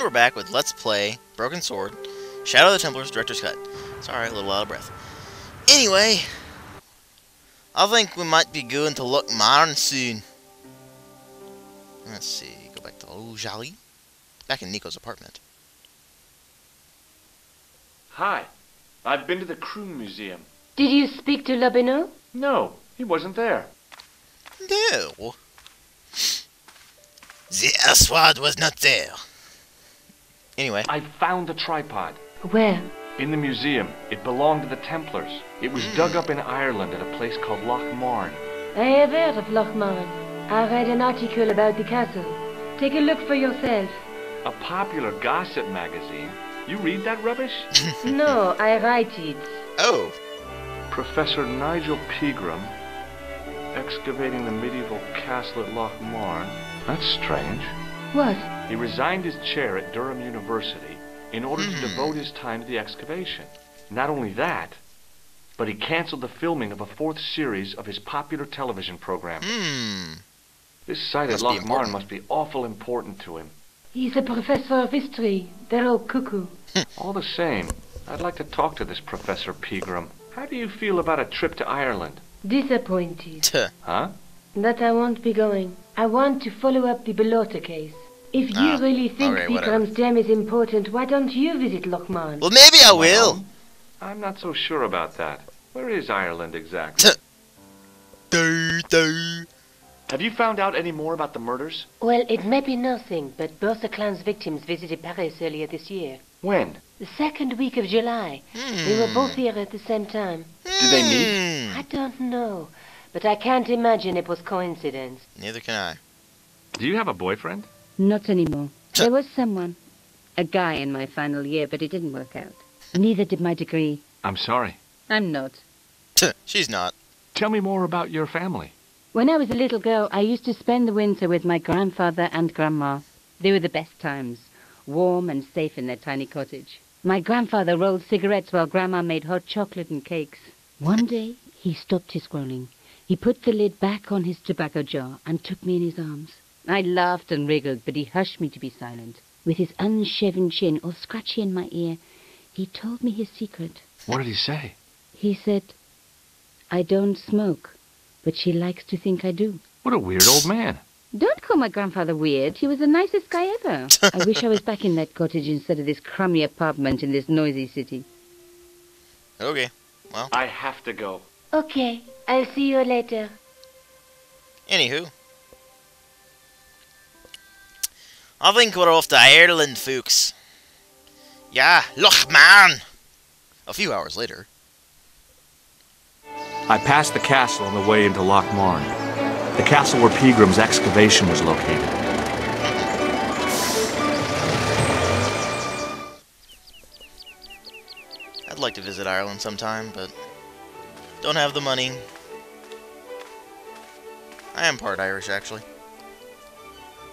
we're back with Let's Play Broken Sword, Shadow of the Templars, Director's Cut. Sorry, a little out of breath. Anyway, I think we might be going to look modern soon. Let's see, go back to Jali. Back in Nico's apartment. Hi, I've been to the Kroon Museum. Did you speak to Labino? No, he wasn't there. No. The Aswad was not there. Anyway. I found the tripod. Where? In the museum. It belonged to the Templars. It was dug up in Ireland at a place called Loch Marn. I have heard of Loch Marn. I read an article about the castle. Take a look for yourself. A popular gossip magazine. You read that rubbish? No, I write it. Oh. Professor Nigel Pegram, excavating the medieval castle at Loch Marn. That's strange. What? He resigned his chair at Durham University in order to devote his time to the excavation. Not only that, but he canceled the filming of a 4th series of his popular television program. This site at Loch Marn must be awful important to him. He's a professor of history. They're all cuckoo. All the same, I'd like to talk to this Professor Pegram. How do you feel about a trip to Ireland? Disappointed. Huh? That I won't be going. I want to follow up the Bellotta case. If you really think Pegram's gem is important, why don't you visit Loch Marn? Well, maybe I will. I'm not so sure about that. Where is Ireland exactly? Have you found out any more about the murders? Well, it may be nothing, but both the clan's victims visited Paris earlier this year. When? The 2nd week of July. They were both here at the same time. Did they meet? I don't know, but I can't imagine it was coincidence. Neither can I. Do you have a boyfriend? Not anymore. There was someone. A guy in my final year, but it didn't work out. Neither did my degree. I'm sorry. I'm not. She's not. Tell me more about your family. When I was a little girl, I used to spend the winter with my grandfather and grandma. They were the best times, warm and safe in their tiny cottage. My grandfather rolled cigarettes while Grandma made hot chocolate and cakes. One day, he stopped his scrolling. He put the lid back on his tobacco jar and took me in his arms. I laughed and wriggled, but he hushed me to be silent. With his unshaven chin all scratchy in my ear, he told me his secret. What did he say? He said, I don't smoke, but she likes to think I do. What a weird old man. Don't call my grandfather weird. He was the nicest guy ever. I wish I was back in that cottage instead of this crummy apartment in this noisy city. Okay, well. I have to go. Okay, I'll see you later. Anywho. I think we're off to Ireland, folks. Yeah, Loch Marn. A few hours later. I passed the castle on the way into Loch Marn. The castle where Pegram's excavation was located. I'd like to visit Ireland sometime, but don't have the money. I am part Irish, actually.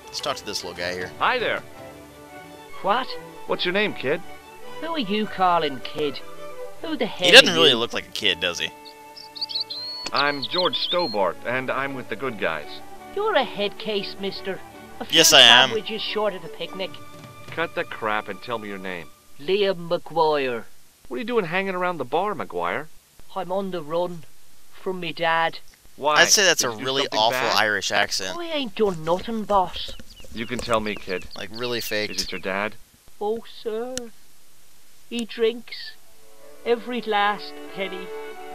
Let's talk to this little guy here. Hi there. What? What's your name, kid? Who are you calling kid? Who the hell He doesn't are really you? look like a kid, does he? I'm George Stobart, and I'm with the good guys. You're a head case, mister. A few Yes, I am. sandwiches short of a picnic. Cut the crap and tell me your name. Liam McGuire. What are you doing hanging around the bar, McGuire? I'm on the run from me dad. Why? I'd say that's a Did you do really something awful bad? Irish accent. I ain't done nothing, boss. You can tell me, kid. Like, really faked. Is it your dad? Oh, sir. He drinks every last penny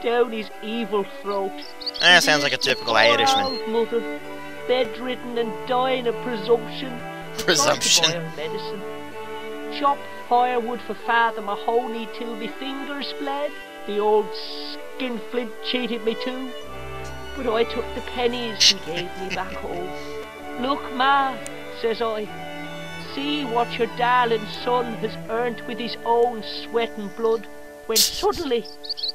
down his evil throat. Sounds like a typical Poor Irishman. old mother, bedridden and dying of presumption. Presumption. Tried to buy her medicine. Chopped firewood for Father Mahoney till me fingers bled. The old skinflint cheated me too. But I took the pennies he gave me back home. Look, Ma, says I, see what your darling son has earned with his own sweat and blood. When suddenly,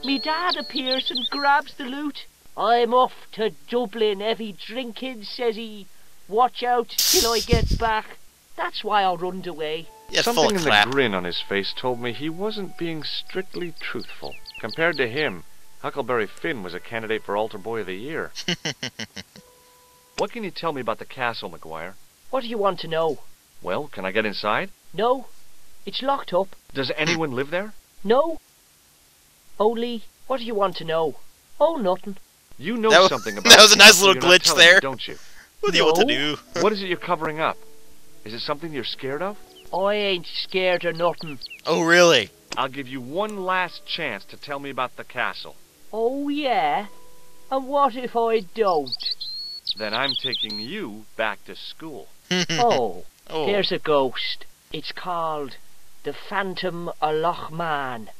me dad appears and grabs the loot. I'm off to Dublin, heavy drinking, says he. Watch out till I get back. That's why I runned away. Yeah, full Something of in crap. the grin on his face told me he wasn't being strictly truthful. Compared to him, Huckleberry Finn was a candidate for Altar Boy of the Year. What can you tell me about the castle, McGuire? What do you want to know? Well, can I get inside? No, it's locked up. Does anyone live there? No. Only, what do you want to know? Oh, nothing. You know something about that was a nice little you're not glitch telling there. me, don't you? What do you want to do? What is it you're covering up? Is it something you're scared of? I ain't scared of nothing. Oh, really? I'll give you one last chance to tell me about the castle. Oh, yeah? And what if I don't? Then I'm taking you back to school. Oh, Oh. there's a ghost. It's called the Phantom of Loch Man.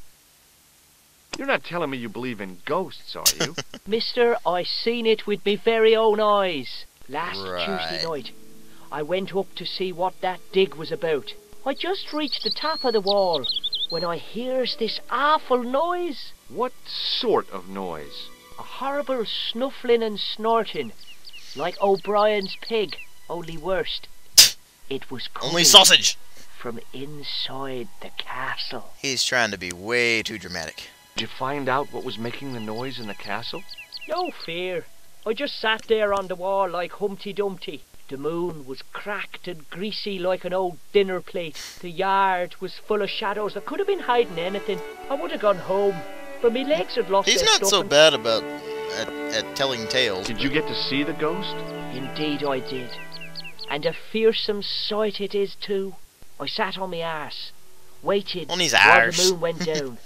You're not telling me you believe in ghosts, are you? Mister, I seen it with me very own eyes. Last Right. Tuesday night, I went up to see what that dig was about. I just reached the top of the wall when I hears this awful noise. What sort of noise? A horrible snuffling and snorting, like O'Brien's pig, only worst. It was coming Only sausage. from inside the castle. He's trying to be way too dramatic. Did you find out what was making the noise in the castle? No fear. I just sat there on the wall like Humpty Dumpty. The moon was cracked and greasy like an old dinner plate. The yard was full of shadows. I could have been hiding anything. I would have gone home, but my legs had lost He's their not so stuffing. bad about at telling tales. Did you get to see the ghost? Indeed I did. And a fearsome sight it is too. I sat on my arse, waited On his while the arse. moon went down.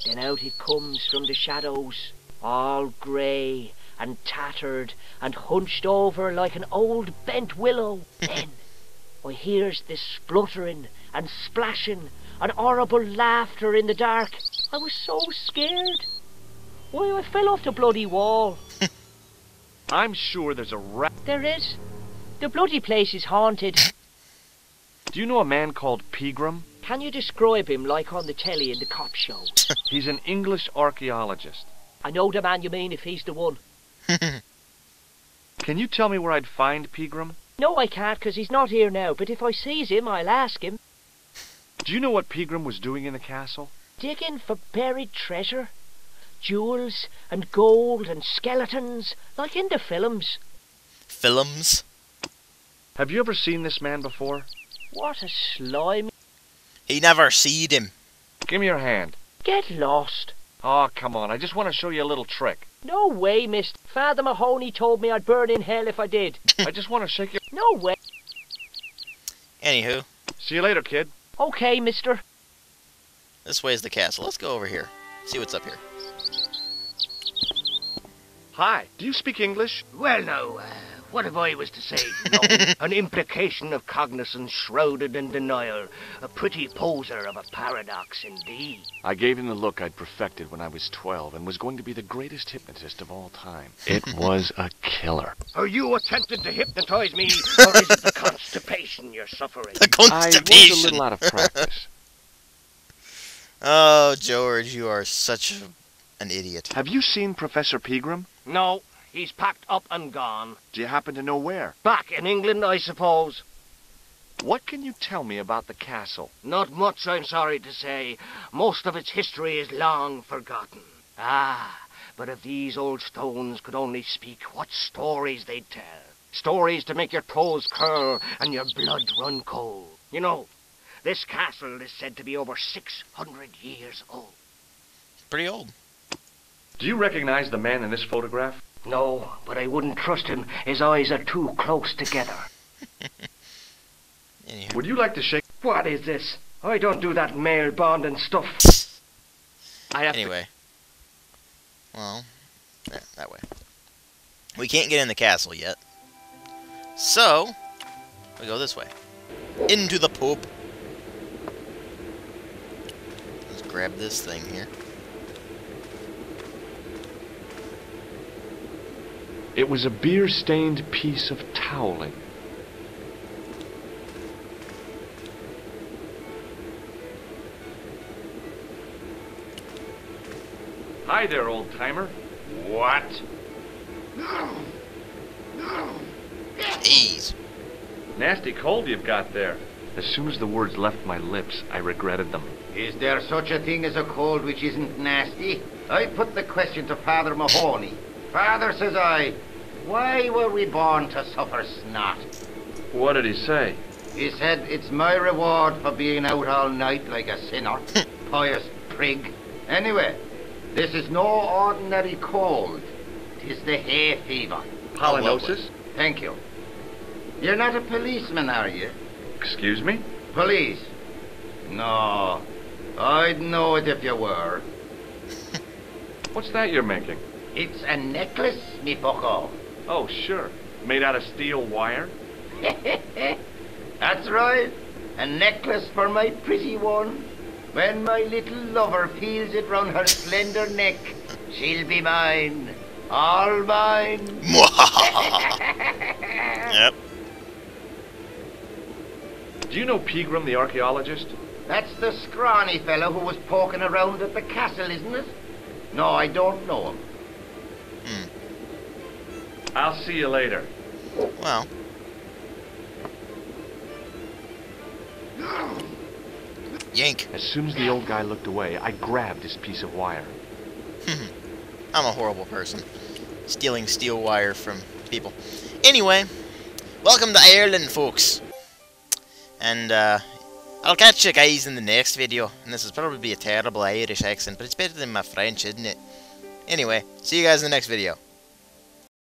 Then out it comes from the shadows, all grey and tattered and hunched over like an old bent willow. Then I hears this spluttering and splashing and horrible laughter in the dark. I was so scared. Why, I fell off the bloody wall. I'm sure there's a rat. There is. The bloody place is haunted. Do you know a man called Pegram? Can you describe him like on the telly in the cop show? He's an English archaeologist. I know the man you mean if he's the one. Can you tell me where I'd find Pegram? No, I can't, 'cause he's not here now, but if I sees him, I'll ask him. Do you know what Pegram was doing in the castle? Digging for buried treasure. Jewels and gold and skeletons, like in the films. Films. Have you ever seen this man before? What a slime. He never seed him. Give me your hand. Get lost. Oh, come on. I just want to show you a little trick. No way, miss. Father Mahoney told me I'd burn in hell if I did. I just want to shake your... No way. Anywho, See you later, kid. Okay, mister. this way is the castle. Let's go over here. See what's up here. Hi. Do you speak English? Well, now, what if I was to say, no? An implication of cognizance shrouded in denial. A pretty poser of a paradox indeed. I gave him the look I'd perfected when I was 12 and was going to be the greatest hypnotist of all time. It was a killer. Are you attempting to hypnotize me, or is it the constipation you're suffering? The I was a constipation. little out of practice. Oh, George, you are such an idiot. Have you seen Professor Pegram? No, he's packed up and gone. Do you happen to know where? Back in England, I suppose. What can you tell me about the castle? Not much, I'm sorry to say. Most of its history is long forgotten. Ah, but if these old stones could only speak, what stories they'd tell. Stories to make your toes curl and your blood run cold. You know, this castle is said to be over 600 years old. Pretty old. Do you recognize the man in this photograph? No, but I wouldn't trust him. His eyes are too close together. Anywho. Would you like to shake... What is this? I don't do that male bonding stuff. I have Anyway. Well, yeah, that way. We can't get in the castle yet. So, we go this way. Into the poop. Let's grab this thing here. It was a beer-stained piece of toweling. Hi there, old-timer. What? Jeez. Nasty cold you've got there. As soon as the words left my lips, I regretted them. Is there such a thing as a cold which isn't nasty? I put the question to Father Mahoney. Father, says I, why were we born to suffer snot? What did he say? He said it's my reward for being out all night like a sinner. Pious prig. Anyway, this is no ordinary cold. 'Tis the hay fever. Pollinosis? Thank you. You're not a policeman, are you? Excuse me? Police? No. I'd know it if you were. What's that you're making? It's a necklace, me bucko. Oh, sure. Made out of steel wire? That's right. A necklace for my pretty one. When my little lover peels it round her slender neck, she'll be mine. All mine. Yep. Do you know Pegram the archaeologist? That's the scrawny fellow who was poking around at the castle, isn't it? No, I don't know him. I'll see you later. Well. Yank. As soon as the old guy looked away, I grabbed this piece of wire. I'm a horrible person. Stealing steel wire from people. Anyway, welcome to Ireland, folks. And, I'll catch you guys in the next video. And this will probably be a terrible Irish accent, but it's better than my French, isn't it? Anyway, see you guys in the next video.